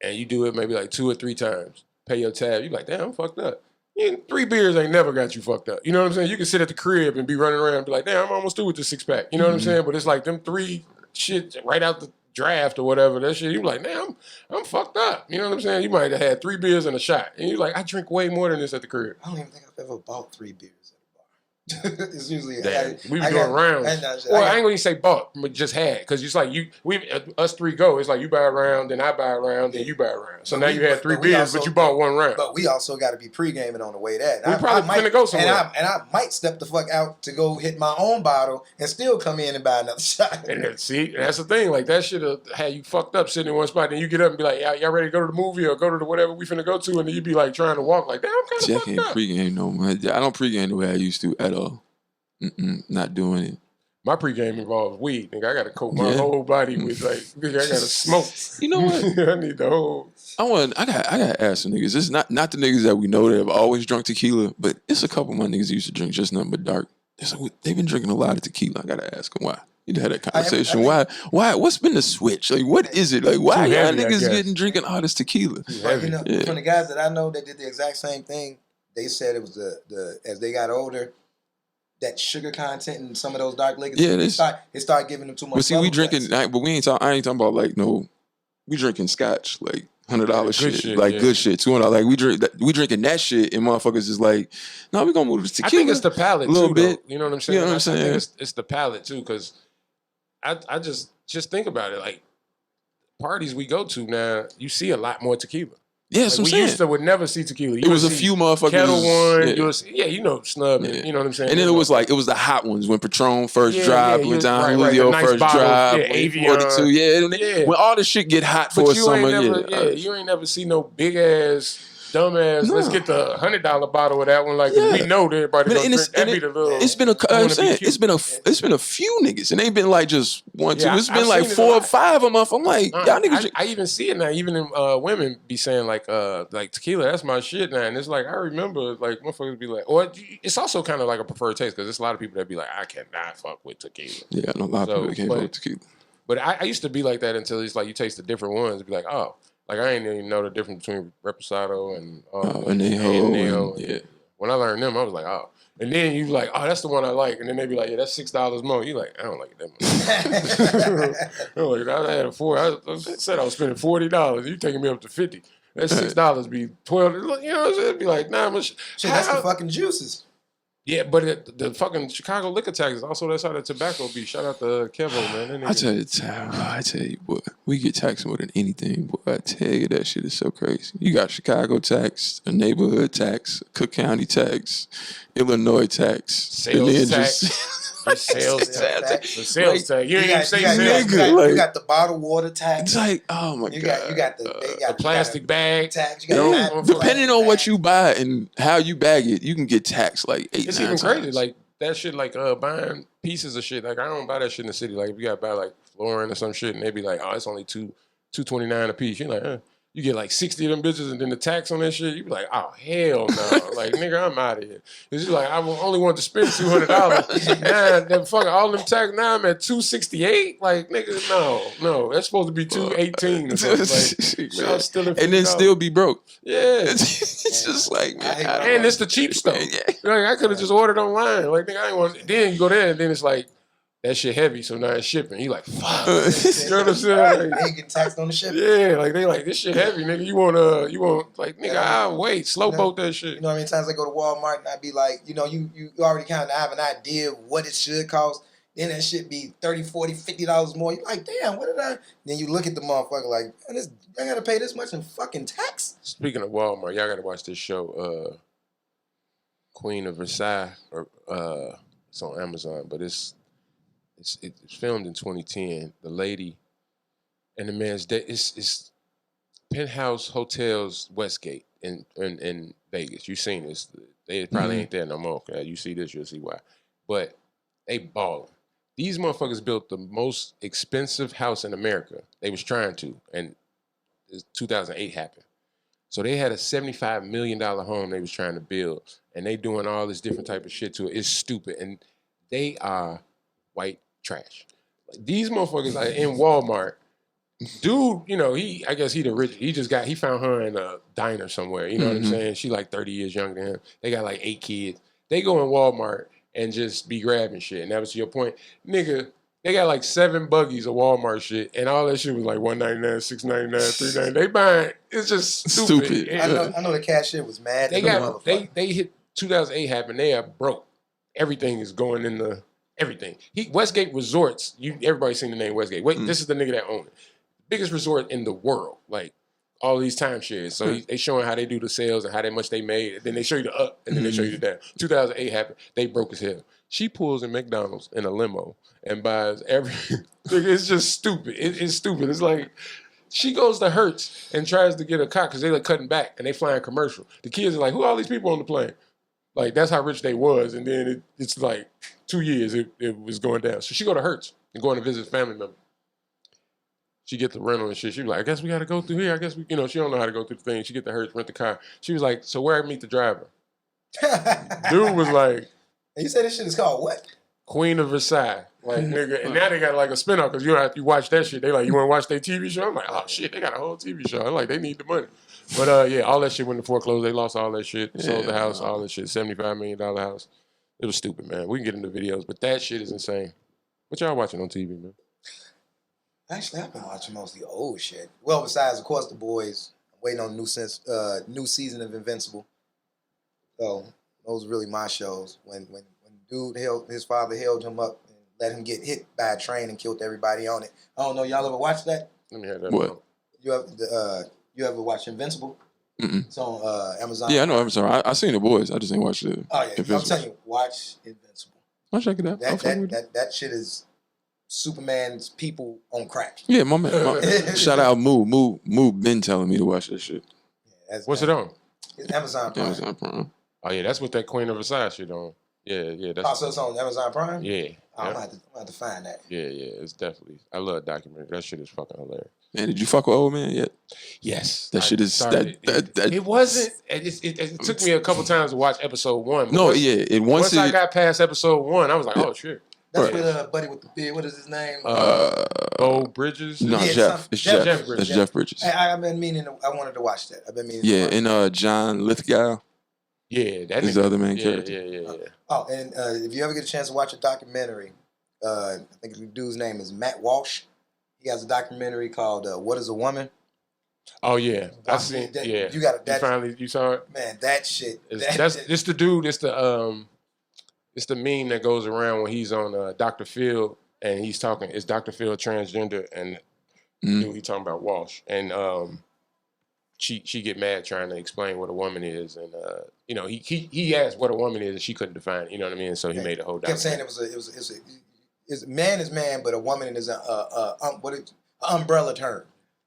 and you do it maybe like 2 or 3 times, pay your tab, you're like, damn, I'm fucked up. 3 beers ain't never got you fucked up. You know what I'm saying? You can sit at the crib and be running around and be like, damn, I'm almost through with this 6-pack. You know what I'm saying? But it's like them 3 shit right out draft or whatever, that shit, you like, man, I'm fucked up. You know what I'm saying? You might have had 3 beers and a shot. And you're like, I drink way more than this at the crib. I don't even think I've ever bought 3 beers at a bar. It's usually we be doing rounds. I ain't gonna even say bought, but just had. Because it's like us 3 go. It's like you buy a round, then I buy a round, then you buy a round. So now you had 3 beers, but you bought 1 round. But we also got to be pre-gaming on the way there. We probably finna go somewhere. And I might step the fuck out to go hit my own bottle and still come in and buy another shot. And that's the thing. Like, that shit had you fucked up sitting in one spot. Then you get up and be like, y'all ready to go to the movie or go to the whatever we finna go to? And then you be like trying to walk like, damn, I'm kind of fucked up. Pregame no more. I don't pregame the way I used to at all. Not doing it. My pregame involves weed. Nigga, I got to coat my whole body with like, nigga, I got to smoke. You know what? I need the whole. I got to ask some niggas. It's not the niggas that we know that have always drunk tequila, but it's a couple of my niggas that used to drink just nothing but dark. They've been drinking a lot of tequila. I got to ask them why. You had that conversation. Why? What's been the switch? Like, what is it? Like, why y'all niggas drinking all this tequila? But, you know, from the guys that I know that did the exact same thing, they said it was the as they got older, that sugar content in some of those dark liquors, it started giving them too much. But see, we drinking, but we ain't. I ain't talking about like we drinking scotch, like $100 shit, like good shit, $200. Like we drinking that shit, and motherfuckers is like, no, we gonna move to tequila. I think it's the palate a little too, bit. Though. You know what I'm saying? You know what I'm saying? I think it's the palate too, because I just think about it. Like, parties we go to now, you see a lot more tequila. Yeah, like, so we used to would never see tequila. It was a few motherfuckers. Kettle One, Snub. Yeah. You know what I'm saying? And then it was the hot ones when Patron first dropped, when Don Julio nice first bottle, dropped, Avion. 42. When all the shit get hot for a summer. You ain't never see no big ass, dumb ass. No. Let's get the $100 bottle of that one. Like, we know that everybody gonna drink. That be the little. It's been it's been a few niggas, and they been like just one, two. It's been like 4 or 5 a month. I'm like, y'all niggas. I even see it now. Even in, women be saying like tequila, that's my shit now. And it's like, I remember like motherfuckers be like, or it's also kind of like a preferred taste, because there's a lot of people that be like, I cannot fuck with tequila. Yeah, I know a lot of people that can't fuck with tequila. But I used to be like that until it's like you taste the different ones and be like, oh. Like, I ain't even know the difference between Reposado and Añejo. Yeah. When I learned them, I was like, oh. And then you like, oh, that's the one I like. And then they be like, yeah, that's $6 more. You like, I don't like it that much. I'm like, I had I said I was spending $40. You taking me up to $50. That's $6 be $12. You know what I'm saying? It'd be like, nah, but shit, that's the fucking juices. Yeah, but the fucking Chicago liquor tax is also that's how the tobacco be. Shout out to Kevo, man. I tell you what, we get taxed more than anything. Boy, I tell you, that shit is so crazy. You got Chicago tax, a neighborhood tax, Cook County tax, Illinois tax, sales tax. The sales tax. The sales tax. You ain't even say sales tax. You got the bottled water tax. It's like, oh my God. You got the plastic bag tax. Depending on what you buy and how you bag it, you can get taxed like 8 It's 9 even times. crazy. Like, that shit, like buying pieces of shit. Like, I don't buy that shit in the city. Like, if you got to buy like flooring or some shit, and they be like, oh, it's only $2.29 a piece. You're like, You get like 60 of them bitches and then the tax on that shit, you be like, oh, hell no. Like, nigga, I'm out of here. It's just like, I only want to spend $200. Now, then fucking all them tax, now I'm at $268. Like, nigga, no. That's supposed to be $218 or something. Like, I'm still at $50. And then still be broke. Yeah. It's just like, man. And it's the cheap stuff. Like, I could have just ordered online. Like, nigga, I ain't want. Then you go there and then it's like, that shit heavy, so now it's shipping. He like, fuck. You know what I'm saying? Like, they getting taxed on the shipping. Yeah, like they like, this shit heavy, nigga. You want like, nigga, I'll wait. Slow boat that shit. You know how many times I go to Walmart and I be like, you know, you already kind of have an idea of what it should cost. Then that shit be $30, $40, $50 more. You're like, damn, what did I? Then you look at the motherfucker like, I gotta pay this much in fucking tax? Speaking of Walmart, y'all gotta watch this show, Queen of Versailles, or it's on Amazon, but it's filmed in 2010. The lady and the man's dead. It's Penthouse Hotels Westgate in Vegas. You seen this? They probably ain't there no more. Okay? You see this, you'll see why. But they balling. These motherfuckers built the most expensive house in America. They was trying to, and 2008 happened. So they had a $75 million home they was trying to build, and they doing all this different type of shit to it. It's stupid, and they are white trash. Like, these motherfuckers are in Walmart. Dude, you know, I guess he the rich. He found her in a diner somewhere. You know what I'm saying? She like 30 years younger than him. They got like 8 kids. They go in Walmart and just be grabbing shit. And that was your point. Nigga, They got like 7 buggies of Walmart shit, and all that shit was like $199, $699, $399. They buying it's just stupid. I know the cashier was mad. They hit 2008 happened. They are broke. Everything is going into everything. Westgate Resorts. Everybody's seen the name Westgate. This is the nigga that owned it. Biggest resort in the world. Like all these timeshares. So they showing how they do the sales and how much they made. And then they show you the up and then they show you the down. 2008 happened. They broke as hell. She pulls in McDonald's in a limo and buys everything. It's just stupid. It's stupid. It's like she goes to Hertz and tries to get a car because they like cutting back and they flying commercial. The kids are like, who are all these people on the plane? Like that's how rich they was. And then it's like 2 years it was going down. So she go to Hertz and going to visit family member. She get the rental and shit. She was like, I guess we got to go through here. I guess she don't know how to go through the thing. She get the Hertz, rent the car. She was like, so where I meet the driver? Dude was like, and you said this shit is called what? Queen of Versailles. Like, nigga, and now they got like a spinoff because you watch that shit. They like, you want to watch their TV show? I'm like, oh shit, they got a whole TV show. I'm like, they need the money. But yeah, all that shit went to foreclosure. They lost all that shit. Sold the house, all that shit. $75 million house. It was stupid, man. We can get into videos, but that shit is insane. What y'all watching on TV, man? Actually, I've been watching mostly old shit. Well, besides, of course, The Boys. I'm waiting on new season of Invincible. So those are really my shows. When dude his father held him up and let him get hit by a train and killed everybody on it. I don't know, y'all ever watched that? Let me have that. What? You ever watch Invincible? Mm-mm. It's on Amazon. Yeah, I know Amazon. I seen The Boys. I just ain't watched it. Oh yeah, I'm telling you, watch Invincible. I'll check it out. That shit is Superman's people on crack. Yeah, my man. Shout out Moo been telling me to watch that shit. Yeah, what's it on? It's Amazon Prime. Amazon Prime. Oh yeah, that's what that Queen of Versailles shit on. Yeah. That's so it's on Amazon Prime? Yeah. I'm gonna have to find that. Yeah, it's definitely. I love documentary. That shit is fucking hilarious. Man, did you fuck with Old Man yet? Yes. That shit is it wasn't. It took me a couple times to watch episode 1. No, yeah. Once I got past episode 1, I was like, oh shit. That's with buddy with the beard. What is his name? Bo Bridges. No, yeah, Jeff. It's Jeff. Bridges. That's Jeff Bridges. I've been meaning. I wanted to watch that. I've been meaning. Yeah, and John Lithgow. Yeah, that is the other main character. Yeah. Oh, and if you ever get a chance to watch a documentary, I think the dude's name is Matt Walsh. He has a documentary called "What Is a Woman." Oh yeah, I seen. Yeah, you got that. You saw it, man. That shit. It's the dude. It's the meme that goes around when he's on Dr. Phil and he's talking. Is Dr. Phil transgender? And dude, he talking about Walsh and she get mad trying to explain what a woman is, and he asked what a woman is and she couldn't define it. You know what I mean? So he made a whole. Kept saying it was man is man, but a woman is an umbrella term.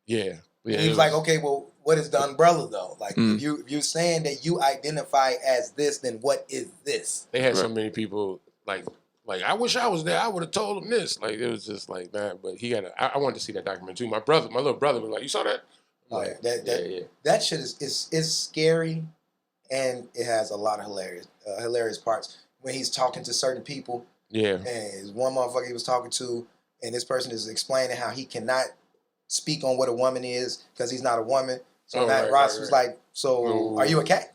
Yeah. And he was like, okay, well, what is the umbrella though? Like, if you're saying that you identify as this, then what is this? They had so many people like I wish I was there. I would have told him this. Like it was just like that. But he got. I wanted to see that documentary too. My little brother was like, you saw that? Oh yeah, that shit is scary, and it has a lot of hilarious parts when he's talking to certain people. Yeah, and there's one motherfucker he was talking to, and this person is explaining how he cannot speak on what a woman is because he's not a woman. So Ross was like, "So are you a cat?"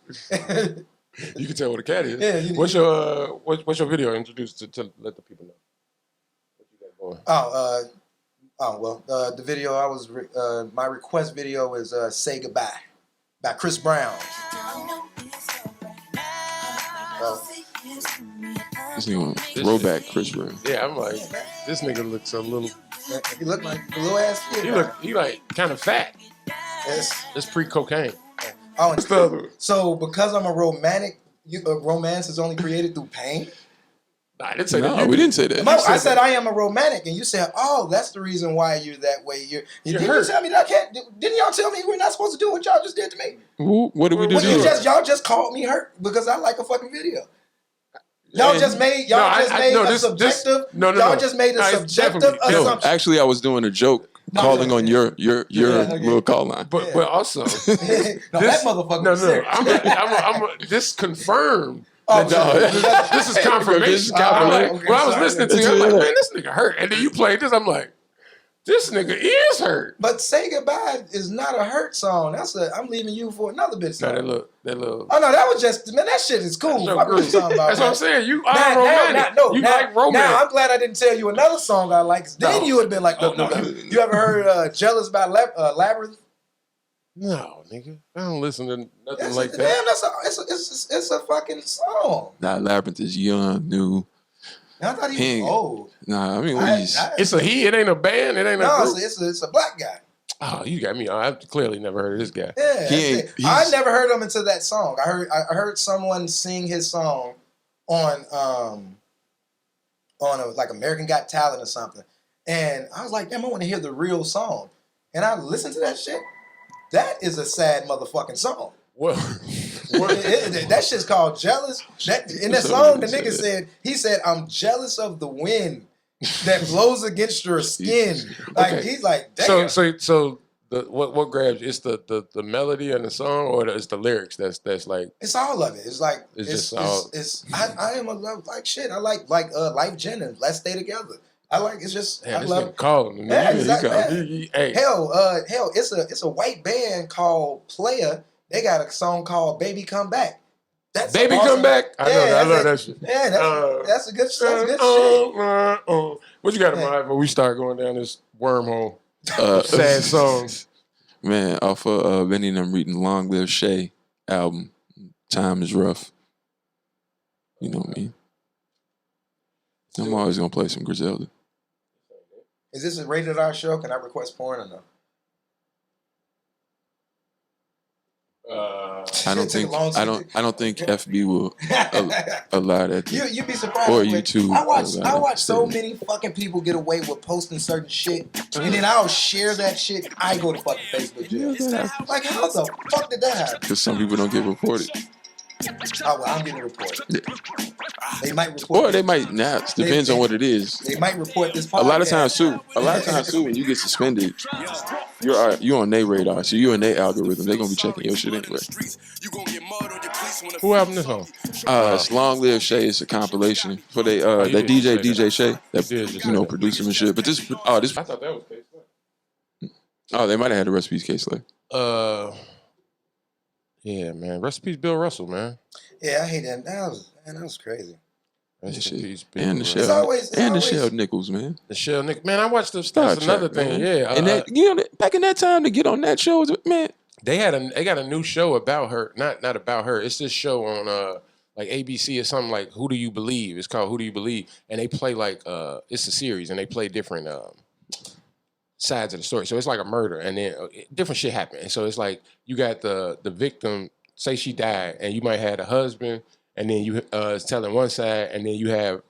You can tell what a cat is. Yeah, what's your video? Introduce to let the people know what you got going. Well, the video my request video is "Say Goodbye" by Chris Brown. This nigga throwback Chris Brown. Yeah, I'm like, this nigga looks a little. He looked like a little ass kid. He like kind of fat. Yes. It's pre-cocaine. Oh, and so because I'm a romantic, romance is only created through pain. I didn't say that. We didn't say that. I said I am a romantic, and you said, "Oh, that's the reason why you're that way." You didn't tell me that I can't. Didn't y'all tell me we're not supposed to do what y'all just did to me? What did we do? Y'all just called me hurt because I like a fucking video. Y'all just made a subjective. Y'all just made a subjective assumption. Actually, I was doing a joke. Calling on your little call line, but also that motherfucker. This confirmed. This is confirmation. When I was listening to you, I'm like, man, this nigga hurt. And then you played this, I'm like, This nigga is hurt. But Say Goodbye is not a hurt song. That's a I'm leaving you for another bitch song. No, that little. Oh no, that was just man. That shit is cool. That's, Fuck what you talking about. That's what I'm saying. You are romantic. You like romance. Now I'm glad I didn't tell you another song I like. Then you would have been like, oh no. You ever heard "Jealous" by Labyrinth? No, nigga. I don't listen to nothing That's like that. Damn, it's a fucking song. Nah, Labyrinth is young, new. I thought he was old. Nah, I mean, it's a he. It ain't a band. It ain't a group. It's a black guy. Oh, you got me. I've clearly never heard of this guy. Yeah, I never heard him until that song. I heard someone sing his song on like American Got Talent or something, and I was like, damn, I want to hear the real song. And I listened to that shit. That is a sad motherfucking song. Well, that shit's called Jealous. In that song, the nigga said, I'm jealous of the wind that blows against your skin. Like, okay. He's like, damn. So what grabs you? It's the melody and the song, or it's the lyrics that's like. It's all of it. It's like I am a love like shit. I like Life Jennings. Let's Stay Together. I like it's just I love calling. Yeah, exactly. Hell, it's a white band called Player. They got a song called Baby Come Back. That's Baby awesome. Come Back. I love that shit. Yeah, that's a good shit. What you got in mind when we start going down this wormhole? Sad songs. Man, off of Benny and them reading Long Live Shay album. Time is rough. You know what I mean? I'm always gonna play some Griselda. Is this a rated R show? Can I request porn or no? I don't think FB will allow that. You'd be surprised. Or YouTube. I watch so many fucking people get away with posting certain shit, and then I'll share that shit. I go to fucking Facebook jail. Like, how the fuck did that happen? Because some people don't get reported. Oh, well, I'm getting reported. They might report. Or they might not. Depends on what it is. They might report this podcast. A lot of times too, when you get suspended, you're on their radar. So you're in their algorithm. They're gonna be checking your shit anyway. Who album this on? It's Long Live Shay. It's a compilation for that DJ Shay, that producer and shit. But this I thought that was K-Slay. Oh, they might have had the recipes K-Slay. Yeah, man. Recipes Bill Russell, man. Yeah, I hate that. That was crazy. And the Shell Nichols, man. The Shell Nichols. Man, I watched the Star Trek, another thing, man. Yeah. And back in that time to get on that show, man. They got a new show about her. Not about her. It's this show on like ABC or something like Who Do You Believe? It's called Who Do You Believe? And they play like it's a series and they play different sides of the story. So it's like a murder and then different shit happen. And so it's like you got the victim, say she died, and you might have a husband, and then you is telling one side, and then you have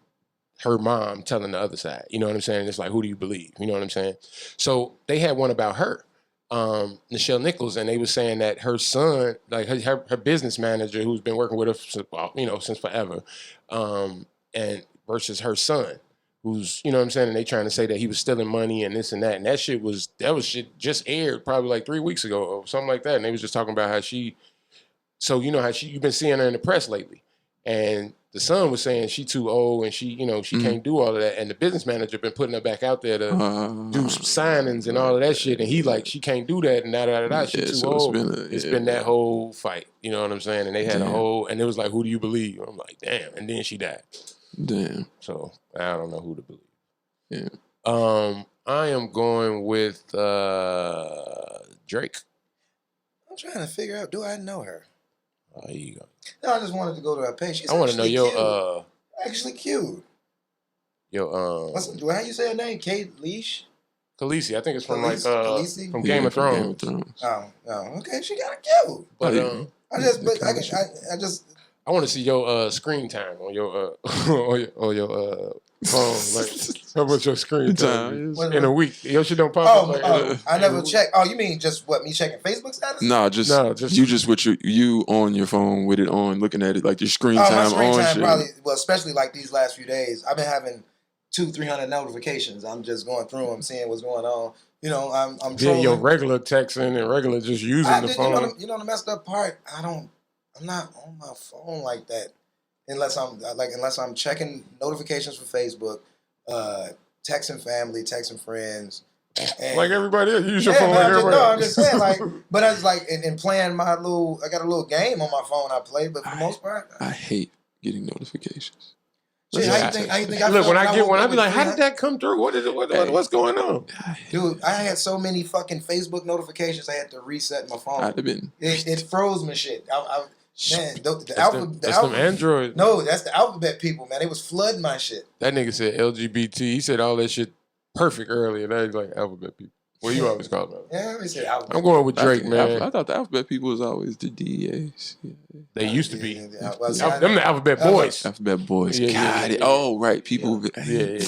her mom telling the other side. You know what I'm saying? It's like, who do you believe? You know what I'm saying? So they had one about her, Nichelle Nichols, and they were saying that her son, like her business manager, who's been working with her since forever, and versus her son, who's, you know what I'm saying, and they trying to say that he was stealing money and this and that. And that shit just aired probably like 3 weeks ago or something like that. And they was just talking about how you've been seeing her in the press lately. And the son was saying she too old and she can't do all of that. And the business manager been putting her back out there to do some signings and all of that shit. And he like, she can't do that and da-da-da-da. She too old. It's been that whole fight. You know what I'm saying? And they had and it was like, who do you believe? I'm like, damn. And then she died. Damn. So I don't know who to believe. Yeah. I am going with Drake. I'm trying to figure out, do I know her? Oh, here you go. No, I just wanted to go to her page. She's I want to know your actually cute. Your how you say her name? Kate Leash? Khaleesi. I think it's from Khaleesi? from Game of Thrones. Oh, okay. She got a cute. But I want to see your screen time on your on your phone. Like, how much your screen time is in a week? Your shit don't pop up. I never check. Oh, you mean just what? Me checking Facebook status? No, just you just with you on your phone with it on, looking at it like your screen time my screen on. Time shit. probably, well, especially like these last few days, I've been having 200-300 notifications. I'm just going through them, seeing what's going on. You know, I'm trolling. Your regular texting and regular just using the phone. You know the messed up part. I'm not on my phone like that unless I'm checking notifications for Facebook, texting family, texting friends, Like everybody else, you use your phone but like everybody else. I'm just saying, like, but I was like, in playing I got a little game on my phone I play, but for the most part, I hate getting notifications. Shit, how you think I Look, felt when I be like, how did that come through? What's going on? Dude, I had so many fucking Facebook notifications I had to reset my phone. I'd have been. It froze my shit. Man, That's them Android. No, that's the alphabet people, man. They was flooding my shit. That nigga said LGBT. He said all that shit perfect earlier. That is like alphabet people. What you always call them? Yeah, I said alphabet. I'm going with Drake, man. I thought the alphabet people was always the DAs. Yeah. They used to be. Them the alphabet boys. Alphabet boys. Yeah. Oh, right. People. Yeah.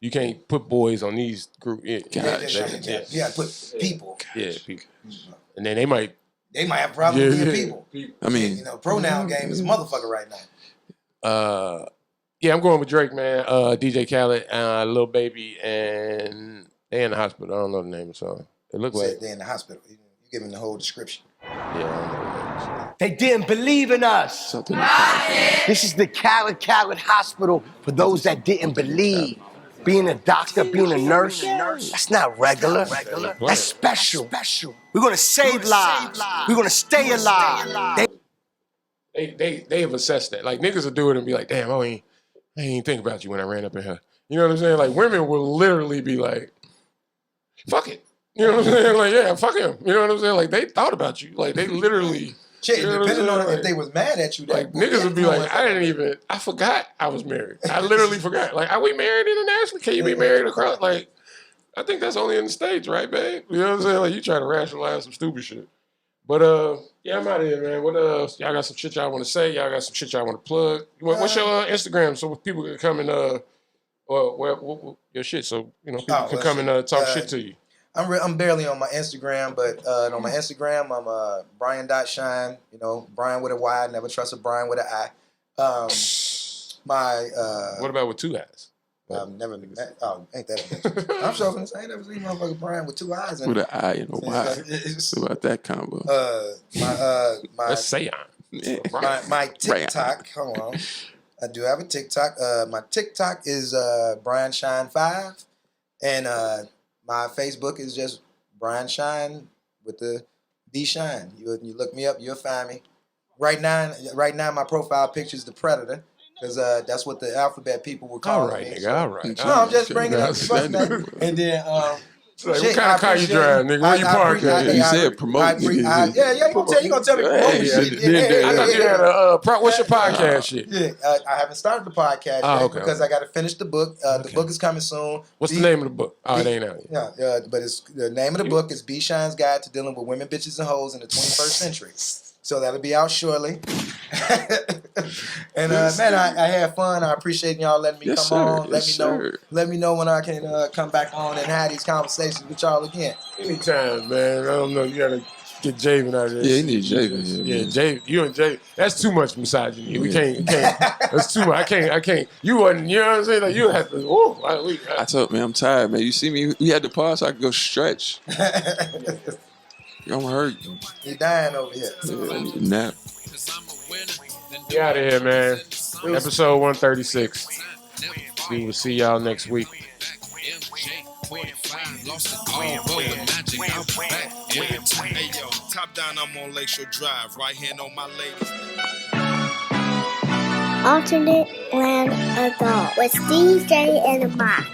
You can't put boys on these group. Yeah. Yeah, put people. Yeah, people. And then they might have problems with people. I mean, pronoun game is a motherfucker right now. Yeah, I'm going with Drake, man. DJ Khaled, Lil Baby, and they in the hospital. I don't know the name of the song. It looked like they're in the hospital. You give them the whole description. Yeah, I don't know the name of the song. They didn't believe in us. This is the Khaled Hospital for those that didn't believe. Being a doctor, being a nurse, that's not regular. That's special. We're gonna save lives. We're gonna stay alive. They have assessed that. Like niggas will do it and be like, damn, I ain't think about you when I ran up in her. You know what I'm saying? Like women will literally be like, fuck it. You know what I'm saying? Like, yeah, fuck him. You know what I'm saying? Like they thought about you. Like they literally. Shit, you know depending on if they was mad at you. Like niggas would be like, I forgot I was married. I literally forgot. Like, are we married internationally? Can you be married across? Like, I think that's only in the States, right, babe? You know what I'm saying? Like you try to rationalize some stupid shit. But yeah, I'm out of here, man. What else? Y'all got some shit y'all want to say? Y'all got some shit y'all want to plug? What's your Instagram so people can come and your shit so people can come and talk shit to you. I'm barely on my Instagram, but on my Instagram I'm Brian.Shine. Brian with a Y. Never trust a Brian with an I. What about with two eyes? I've never met. Oh, ain't that a bitch? I'm sure I ain't never seen motherfucker Brian with two eyes. With an eye and a Y. What about that combo? Let's say my TikTok. Hold on. I do have a TikTok. My TikTok is Brian Shine 5, and my Facebook is just Brian Shine with the B Shine. You look me up, you'll find me. Right now, my profile picture is the Predator. Because that's what the alphabet people were calling me. Nigga, all right. No, I'm just bringing up the name. And then, what kind of car you drive, nigga? Where you park at? You said promote. You gonna tell me promote shit. I thought you had a what's your podcast shit? Yeah, I haven't started the podcast yet because I got to finish the book. The book is coming soon. What's the name of the book? It ain't out yet. Yeah, but it's the name of the book is B Shine's Guide to Dealing with Women, Bitches, and Hoes in the 21st Century. So that'll be out shortly. And man, I had fun. I appreciate y'all letting me come on. Let me know when I can come back on and have these conversations with y'all again. Anytime, man. I don't know. You gotta get Javen out of there. Yeah, you need Javen. Yeah, Javen. You and Javen. That's too much misogyny. We can't. That's too much. I can't. You wasn't. You know what I'm saying? Like you have to. I told man, I'm tired, man. You see me? We had to pause so I could go stretch. I'm hurt. You're dying over here. Yeah, I need a nap. Get out of here, man. Episode 136. We will see y'all next week. Top down, I'm on Lakeshore Drive. Right hand on my lady. Alternate Land Adult with DJ and Mike.